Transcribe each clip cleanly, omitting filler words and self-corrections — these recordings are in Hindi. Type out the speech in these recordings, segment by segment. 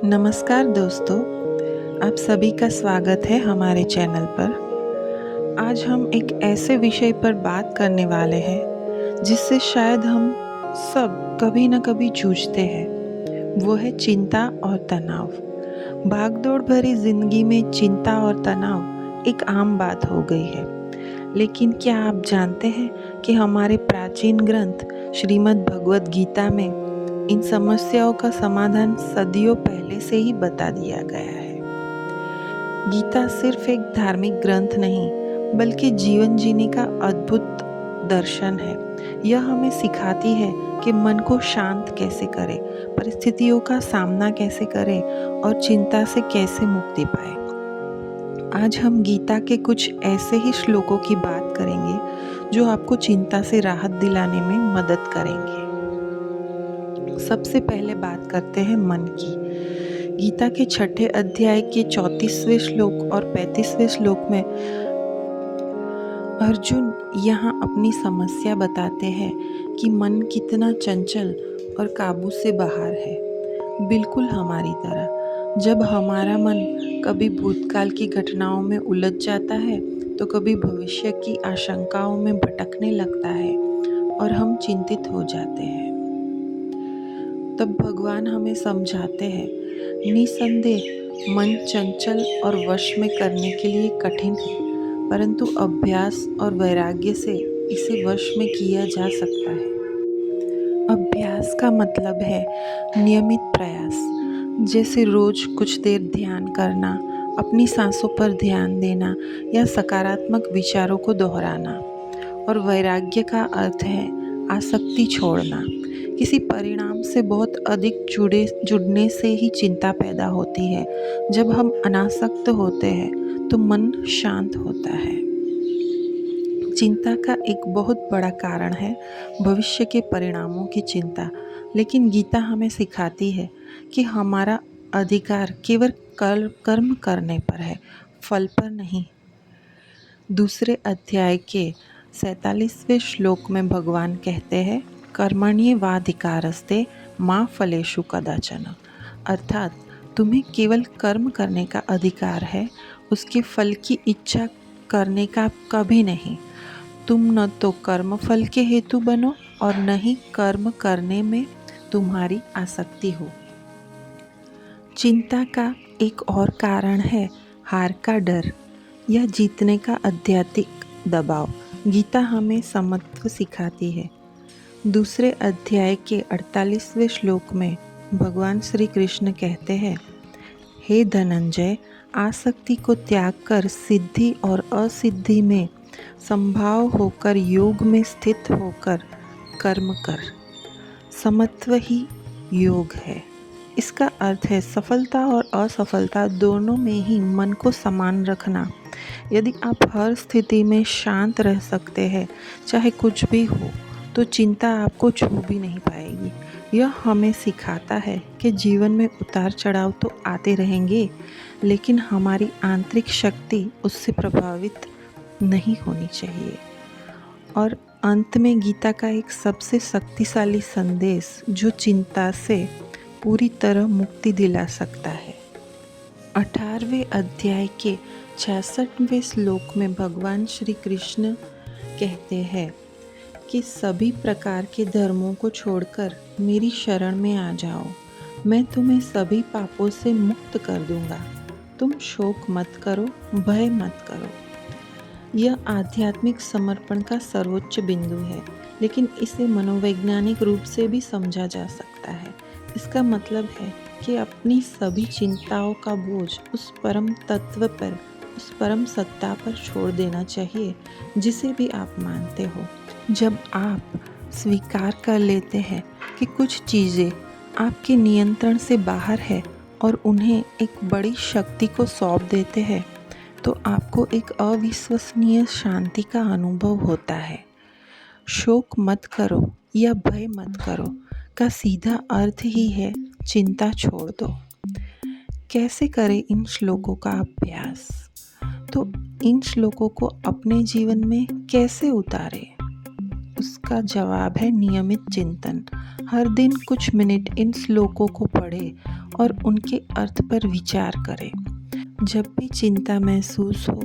नमस्कार दोस्तों, आप सभी का स्वागत है हमारे चैनल पर। आज हम एक ऐसे विषय पर बात करने वाले हैं जिससे शायद हम सब कभी न कभी जूझते हैं। वो है चिंता और तनाव। भागदौड़ भरी जिंदगी में चिंता और तनाव एक आम बात हो गई है। लेकिन क्या आप जानते हैं कि हमारे प्राचीन ग्रंथ श्रीमद् भगवद गीता में इन समस्याओं का समाधान सदियों पहले से ही बता दिया गया है। गीता सिर्फ एक धार्मिक ग्रंथ नहीं, बल्कि जीवन जीने का अद्भुत दर्शन है। यह हमें सिखाती है कि मन को शांत कैसे करें, परिस्थितियों का सामना कैसे करें और चिंता से कैसे मुक्ति पाए। आज हम गीता के कुछ ऐसे ही श्लोकों की बात करेंगे जो आपको चिंता से राहत दिलाने में मदद करेंगे। सबसे पहले बात करते हैं मन की। गीता के 6ठे अध्याय के 34वें श्लोक और 35वें श्लोक में अर्जुन यहाँ अपनी समस्या बताते हैं कि मन कितना चंचल और काबू से बाहर है। बिल्कुल हमारी तरह जब हमारा मन कभी भूतकाल की घटनाओं में उलझ जाता है तो कभी भविष्य की आशंकाओं में भटकने लगता है और हम चिंतित हो जाते हैं। तब भगवान हमें समझाते हैं, निसंदेह मन चंचल और वश में करने के लिए कठिन है, परंतु अभ्यास और वैराग्य से इसे वश में किया जा सकता है। अभ्यास का मतलब है नियमित प्रयास, जैसे रोज कुछ देर ध्यान करना, अपनी सांसों पर ध्यान देना या सकारात्मक विचारों को दोहराना। और वैराग्य का अर्थ है आसक्ति छोड़ना। किसी परिणाम से बहुत अधिक जुड़ने से ही चिंता पैदा होती है। जब हम अनासक्त होते हैं तो मन शांत होता है। चिंता का एक बहुत बड़ा कारण है भविष्य के परिणामों की चिंता, लेकिन गीता हमें सिखाती है कि हमारा अधिकार केवल कर्म करने पर है, फल पर नहीं। दूसरे अध्याय के 47वें श्लोक में भगवान कहते हैं, कर्मण्येवाधिकारस्ते मा फलेषु कदाचन। अर्थात तुम्हें केवल कर्म करने का अधिकार है, उसके फल की इच्छा करने का कभी नहीं। तुम न तो कर्म फल के हेतु बनो और न ही कर्म करने में तुम्हारी आसक्ति हो। चिंता का एक और कारण है हार का डर या जीतने का आध्यात्मिक दबाव। गीता हमें समत्व सिखाती है। दूसरे अध्याय के 48वें श्लोक में भगवान श्री कृष्ण कहते हैं, हे धनंजय, आसक्ति को त्याग कर सिद्धि और असिद्धि में संभाव होकर योग में स्थित होकर कर्म कर। समत्व ही योग है। इसका अर्थ है सफलता और असफलता दोनों में ही मन को समान रखना। यदि आप हर स्थिति में शांत रह सकते हैं, चाहे कुछ भी हो, तो चिंता आपको छू भी नहीं पाएगी। यह हमें सिखाता है कि जीवन में उतार चढ़ाव तो आते रहेंगे, लेकिन हमारी आंतरिक शक्ति उससे प्रभावित नहीं होनी चाहिए। और अंत में गीता का एक सबसे शक्तिशाली संदेश जो चिंता से पूरी तरह मुक्ति दिला सकता है। 18वें अध्याय के 66वें श्लोक में भगवान श्री कृष्ण कहते हैं कि सभी प्रकार के धर्मों को छोड़कर मेरी शरण में आ जाओ, मैं तुम्हें सभी पापों से मुक्त कर दूंगा। तुम शोक मत करो, भय मत करो। यह आध्यात्मिक समर्पण का सर्वोच्च बिंदु है, लेकिन इसे मनोवैज्ञानिक रूप से भी समझा जा सकता है। इसका मतलब है कि अपनी सभी चिंताओं का बोझ उस परम तत्व पर, उस परम सत्ता पर छोड़ देना चाहिए जिसे भी आप मानते हो। जब आप स्वीकार कर लेते हैं कि कुछ चीज़ें आपके नियंत्रण से बाहर है और उन्हें एक बड़ी शक्ति को सौंप देते हैं, तो आपको एक अविश्वसनीय शांति का अनुभव होता है। शोक मत करो या भय मत करो का सीधा अर्थ ही है चिंता छोड़ दो। कैसे करें इन श्लोकों का अभ्यास? तो इन श्लोकों को अपने जीवन में कैसे उतारें? उसका जवाब है नियमित चिंतन। हर दिन कुछ मिनट इन श्लोकों को पढ़ें और उनके अर्थ पर विचार करें। जब भी चिंता महसूस हो,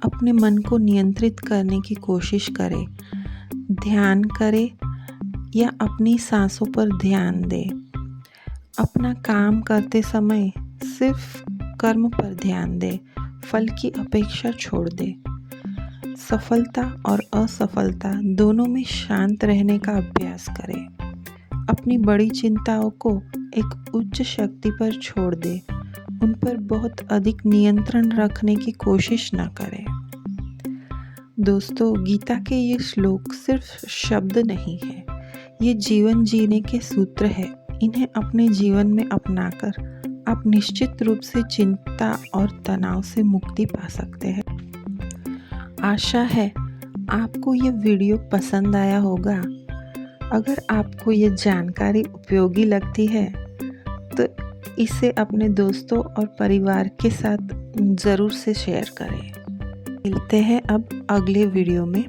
अपने मन को नियंत्रित करने की कोशिश करें। ध्यान करें या अपनी सांसों पर ध्यान दें। अपना काम करते समय सिर्फ कर्म पर ध्यान दें, फल की अपेक्षा छोड़ दें। सफलता और असफलता दोनों में शांत रहने का अभ्यास करें। अपनी बड़ी चिंताओं को एक उच्च शक्ति पर छोड़ दें, उन पर बहुत अधिक नियंत्रण रखने की कोशिश न करें। दोस्तों, गीता के ये श्लोक सिर्फ शब्द नहीं है, ये जीवन जीने के सूत्र है। इन्हें अपने जीवन में अपनाकर आप निश्चित रूप से चिंता और तनाव से मुक्ति पा सकते हैं। आशा है आपको ये वीडियो पसंद आया होगा। अगर आपको ये जानकारी उपयोगी लगती है तो इसे अपने दोस्तों और परिवार के साथ ज़रूर से शेयर करें। मिलते हैं अब अगले वीडियो में।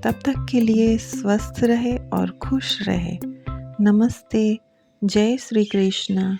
तब तक के लिए स्वस्थ रहे और खुश रहे। नमस्ते। जय श्री कृष्ण।